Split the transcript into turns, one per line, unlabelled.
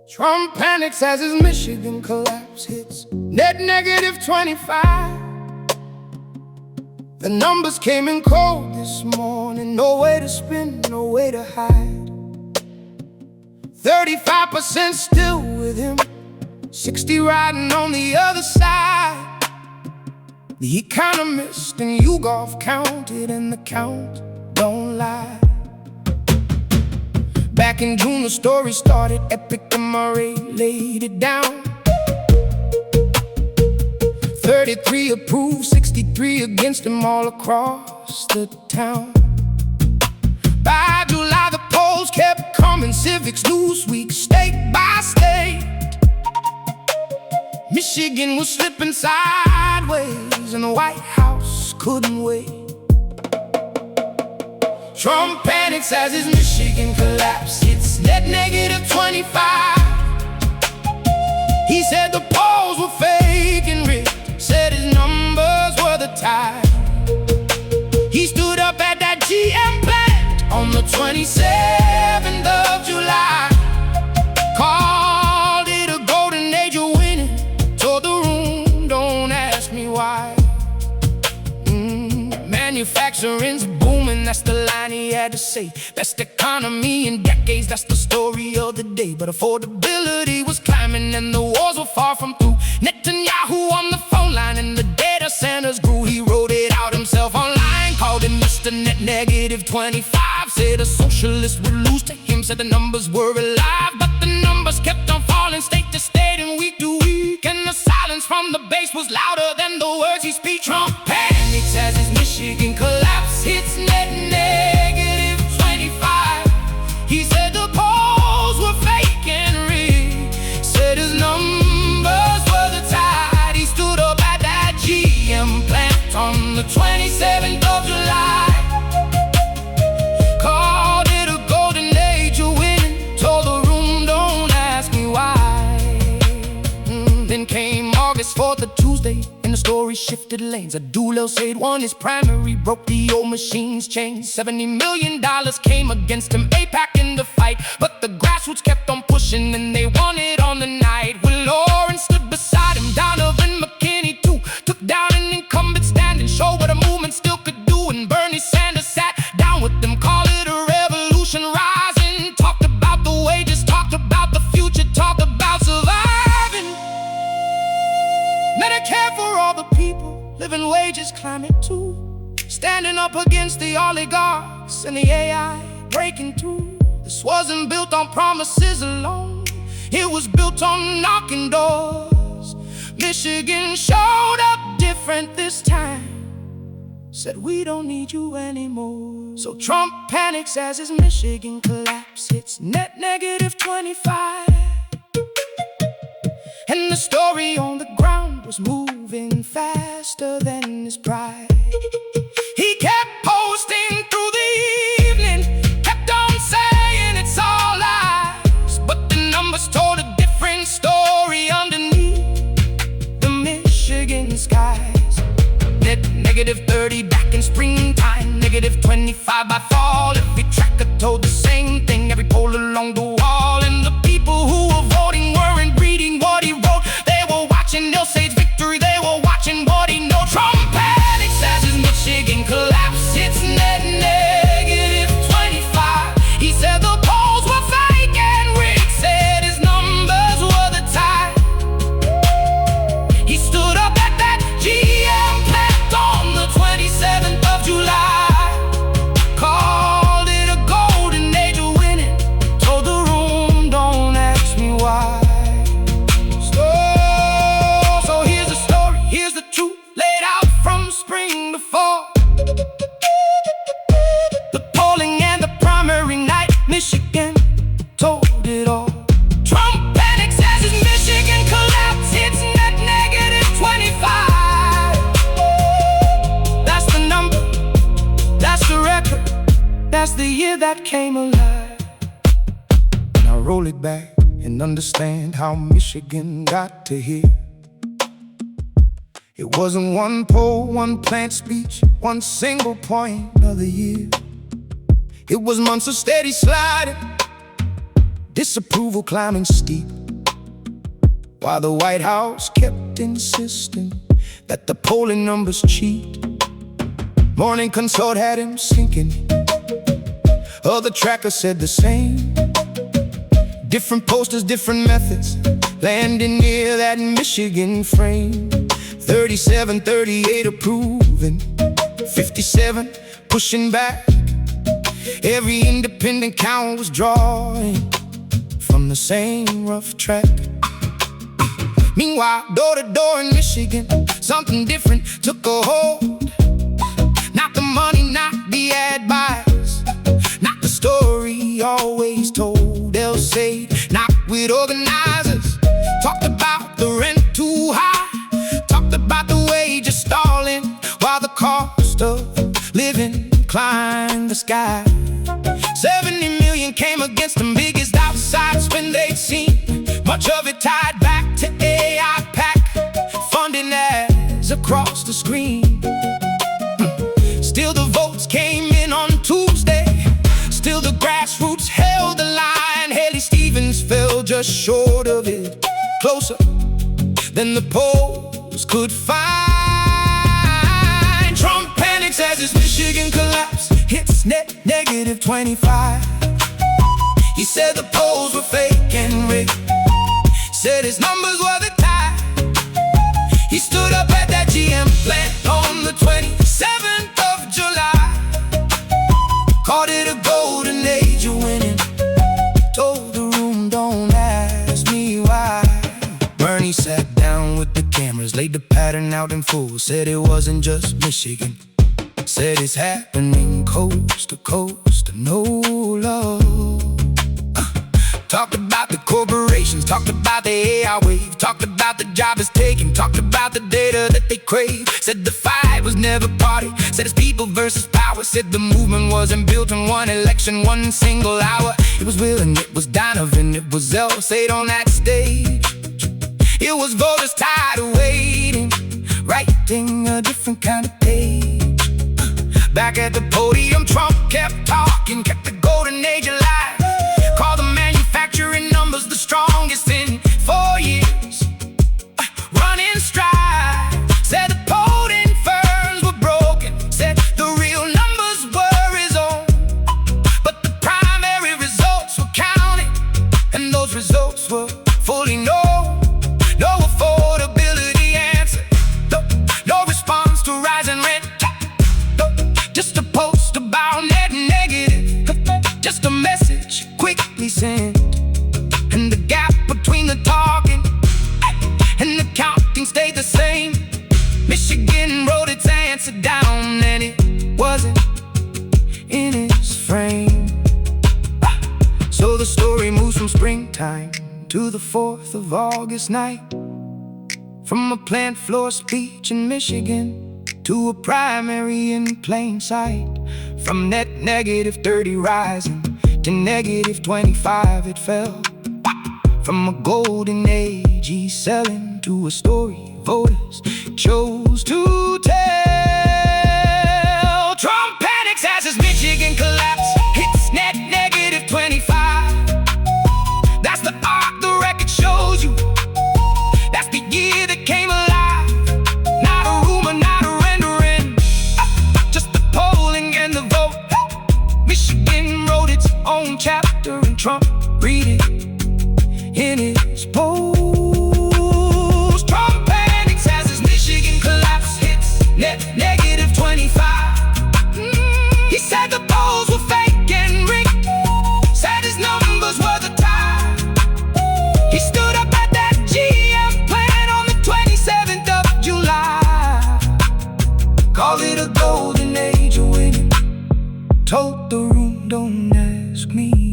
Trump panics as his Michigan collapse hits net negative 25. The numbers came in cold this morning. No way to spin, no way to hide. 35% still with him, 60 riding on the other side. The Economist and YouGov counted, and the count don't lie. Back in June the story started, EPIC-MRA laid it down. 33 approved, 63 against him all across the town. By July the polls kept coming, civics, Newsweek, state by state. Michigan was slipping sideways, and the White House couldn't wait. Trump panics as his Michigan collapse hits net negative 25. He said the polls were fake and rigged, said his numbers were the tide. He stood up at that GM plant on the 27th of July, called it a golden age of winning, told the room, don't ask me why. Manufacturing's booming, that's the line he had to say. Best economy in decades, that's the story of the day. But affordability was climbing and the wars were far from through. Netanyahu on the phone line and the data centers grew. He wrote it out himself online, called it Mr. Net Negative 25. Said a socialist would lose to him, said the numbers were alive. But the numbers kept on falling state to state and week to week, and the silence from the base was louder than the words he speak. Trump panics as his Michigan collapse hits net negative 25. He said the polls were fake and rigged, said his numbers were the tide. He stood up at that GM plant on the 27th of July, called it a golden age of winning, told the room, don't ask me why. Then came August 4th, a Tuesday, and the story shifted lanes. Abdul El-Sayed won his primary, broke the old machine's chains. $70 million came against him, AIPAC in the fight. But the grassroots kept on pushing and they won it on the night. Will Lawrence stood beside him, Donovan McKinney too, took down an incumbent stand and showed what a movement still could do. And Bernie Sanders sat down with them, called it a revolution rising. Talked about the wages, talked about the future, talked about surviving. Medicare for all the people, living wages climbing too. Standing up against the oligarchs and the AI breaking through. This wasn't built on promises alone, it was built on knocking doors. Michigan showed up different this time, said we don't need you anymore. So Trump panics as his Michigan collapse hits net negative 25. And the story on the ground was moving faster than his pride. He kept posting through the evening, kept on saying it's all lies. But the numbers told a different story underneath the Michigan skies. Net negative 30 back in springtime, negative 25 by fall. Every tracker told the same thing, every poll along the wall. And the people who were voting weren't reading what he wrote, they were watching El-Sayed's victory, they were watching what he knows. Trump panics as his Michigan collapse hits net negative 25. He said the polls were fake and rigged, said his numbers were the tide. He stood up at that GM plant on the 27th of July, called it a golden age of winning, told the room, don't ask me why. So here's the story, here's the truth, laid out from spring to fall. The polling and the primary night, Michigan told it all. Trump panics as his Michigan collapse hits net negative 25. That's the number, that's the record, that's the year that came alive. Now roll it back and understand how Michigan got to here. It wasn't one poll, one plant speech, one single point of the year. It was months of steady sliding, disapproval climbing steep, while the White House kept insisting that the polling numbers cheat. Morning Consult had him sinking, other trackers said the same. Different posters, different methods, landing near that Michigan frame. 37, 38 approving, 57 pushing back. Every independent count was drawing from the same rough track. Meanwhile, door to door in Michigan, something different took a hold. Not the money, not the ad buys, not the story always told. El-Sayed, not with organizers, talked about the rent too high, talked about the wages stalling, while the cost of living climbed the sky. 70 million came against the biggest outside spend they'd seen, much of it tied back to AIPAC funding ads across the screen. Still the votes came in on Tuesday, still the grassroots held the line. Haley Stevens fell just short of it, closer than the polls could find. Trump panics as his Michigan collapse hits net negative 25. He said the polls were fake and rigged, said his numbers were the tie. He stood up at that GM plant on the 27th of July, called it a golden age of winning, told the room, don't ask me why. Bernie sat down with the cameras, laid the pattern out in full, said it wasn't just Michigan, said it's happening coast to coast, no love. Talked about the corporations, talked about the AI wave, talked about the job it's taking, talked about the data that they crave. Said the fight was never party, said it's people versus power, said the movement wasn't built in one election, one single hour. It was Will and it was Donovan, it was El-Sayed on that stage. It was voters tired of waiting, writing a different kind of page. Back at the podium, Trump kept talking, kept the golden age alive, called the manufacturing numbers the strongest in 4 years, running stride. Said the polling firms were broken, said the real numbers were his own, but the primary results were counted, and those results were fully known. No affordability answer, no response to rising rent, just a post about net negative, just a message quickly sent. And the gap between the talking and the counting stayed the same. Michigan wrote its answer down, and it wasn't in its frame. So the story moves from springtime to the 4th of August night, from a plant floor speech in Michigan to a primary in plain sight. From net negative 30 rising to negative 25 it fell. From a golden age he's selling to a story voters chose to tell. Trump panics as his Michigan collapse hits net negative 25. That's the arc the record shows you, that's the year that came alive. Not a rumor, not a rendering, just the polling and the vote. Michigan wrote its own chapter and Trump read it in his post. Trump panics as his Michigan collapse hits net negative 25. He said the polls were fake and rigged, said his numbers were the tie. He stood up at that GM plant on the 27th of July, called it a golden age of winning, told the room, don't ask me